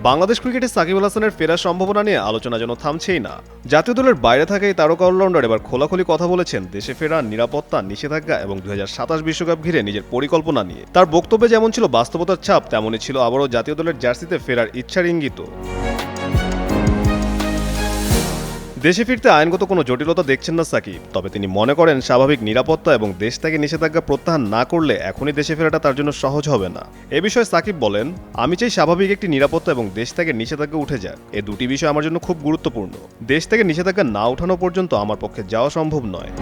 বাংলাদেশ ক্রিকেটে সাকিব আল হাসানের ফেরার সম্ভাবনা নিয়ে আলোচনা যেন থামছেই না। জাতীয় দলের বাইরে থাকা এই তারকা অলরাউন্ডার এবার খোলাখুলি কথা বলেছেন দেশে ফেরার নিরাপত্তা, নিষেধাজ্ঞা এবং 2027 বিশ্বকাপ ঘিরে নিজের পরিকল্পনা নিয়ে। তার বক্তব্যে যেমন ছিল বাস্তবতার ছাপ, তেমনই ছিল আবারও জাতীয় দলের জার্সিতে ফেরার ইচ্ছার ইঙ্গিত। দেশে ফিরতে আইনগত কোনো জটিলতা দেখছেন না সাকিব, তবে তিনি মনে করেন স্বাভাবিক নিরাপত্তা এবং দেশ থেকে নিষেধাজ্ঞা প্রত্যাহার না করলে এখনই দেশে ফেরাটা তার জন্য সহজ হবে না। এ বিষয়ে সাকিব বলেন, আমি চাই স্বাভাবিক একটি নিরাপত্তা এবং দেশ থেকে নিষেধাজ্ঞা উঠে যাক। এই দুটি বিষয় আমার জন্য খুব গুরুত্বপূর্ণ। দেশ থেকে নিষেধাজ্ঞা না ওঠানো পর্যন্ত আমার পক্ষে যাওয়া সম্ভব নয়।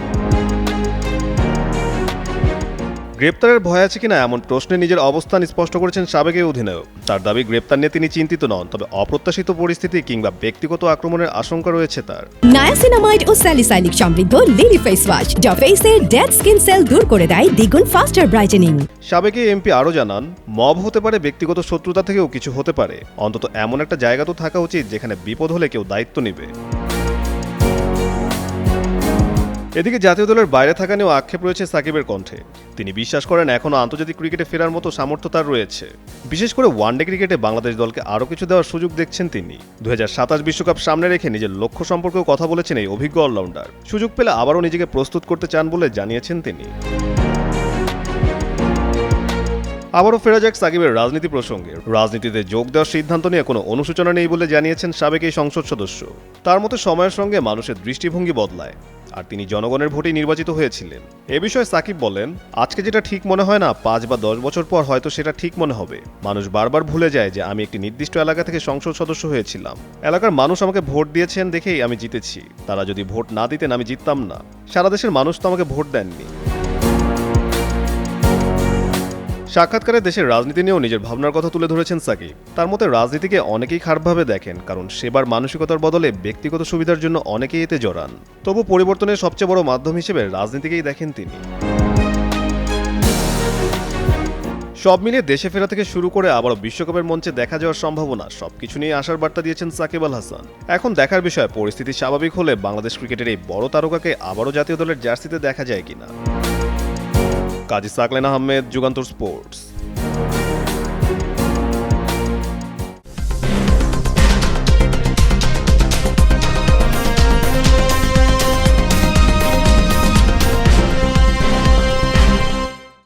গ্রেপ্তারের ভয় আছে কিনা এমন প্রশ্নে নিজের অবস্থান স্পষ্ট করেছেন সাবেক এই অধিনায়ক। তার দাবি, গ্রেপ্তার নিয়ে তিনি চিন্তিত নন, তবে অপ্রত্যাশিত পরিস্থিতি কিংবা ব্যক্তিগত আক্রমণের আশঙ্কা রয়েছে তার। নায়াসিনামাইড ও স্যালিসাইলিক সমৃদ্ধ লিলি ফেস ওয়াশ যা ফেসের ডেড স্কিন সেল দূর করে দেয় দ্বিগুণ ফাস্টার ব্রাইটেনিং। সাবেক এই এমপি আরও জানান, মব হতে পারে, ব্যক্তিগত শত্রুতা থেকেও কিছু হতে পারে। অন্তত এমন একটা জায়গা তো থাকা উচিত যেখানে বিপদ হলে কেউ দায়িত্ব নেবে। এদিকে জাতীয় দলের বাইরে থাকা নিয়েও আক্ষেপ রয়েছে সাকিবের কণ্ঠে। তিনি বিশ্বাস করেন এখনও আন্তর্জাতিক ক্রিকেটে ফেরার মতো সামর্থ্য তার রয়েছে। বিশেষ করে ওয়ানডে ক্রিকেটে বাংলাদেশ দলকে আরও কিছু দেওয়ার সুযোগ দেখছেন তিনি। 2027 বিশ্বকাপ সামনে রেখে নিজের লক্ষ্য সম্পর্কেও কথা বলেছেন এই অভিজ্ঞ অলরাউন্ডার। সুযোগ পেলে আবারও নিজেকে প্রস্তুত করতে চান বলে জানিয়েছেন তিনি। আবারও ফেরা যাক সাকিবের রাজনীতি প্রসঙ্গে। রাজনীতিতে যোগ দেওয়ার সিদ্ধান্ত নিয়ে কোনো অনুশোচনা নেই বলে জানিয়েছেন সাবেক এই সংসদ সদস্য। তার মতে সময়ের সঙ্গে মানুষের দৃষ্টিভঙ্গি বদলায়, আর তিনি জনগণের ভোটেই নির্বাচিত হয়েছিলেন। এ বিষয়ে সাকিব বলেন, আজকে যেটা ঠিক মনে হয় না 5 বা 10 বছর পর হয়তো সেটা ঠিক মনে হবে। মানুষ বারবার ভুলে যায় যে আমি একটি নির্দিষ্ট এলাকা থেকে সংসদ সদস্য হয়েছিলাম। এলাকার মানুষ আমাকে ভোট দিয়েছেন দেখেই আমি জিতেছি। তারা যদি ভোট না দিতেন আমি জিততাম না। সারা দেশের মানুষ তো আমাকে ভোট দেননি। সাক্ষাৎকারে দেশের রাজনীতি নিয়েও নিজের ভাবনার কথা তুলে ধরেছেন সাকিব। তার মতে রাজনীতিকে অনেকেই খারাপভাবে দেখেন, কারণ সেবার মানসিকতার বদলে ব্যক্তিগত সুবিধার জন্য অনেকেই এতে জড়ান। তবু পরিবর্তনের সবচেয়ে বড় মাধ্যম হিসেবে রাজনীতিকেই দেখেন তিনি। সব মিলিয়ে দেশে ফেরা থেকে শুরু করে আবারও বিশ্বকাপের মঞ্চে দেখা যাওয়ার সম্ভাবনা সবকিছু নিয়ে আশার বার্তা দিয়েছেন সাকিব আল হাসান। এখন দেখার বিষয়, পরিস্থিতি স্বাভাবিক হলে বাংলাদেশ ক্রিকেটের এই বড় তারকাকে আবারও জাতীয় দলের জার্সিতে দেখা যায় কিনা। কাজী সাকলেন আহমেদ, যুগান্তর স্পোর্টস।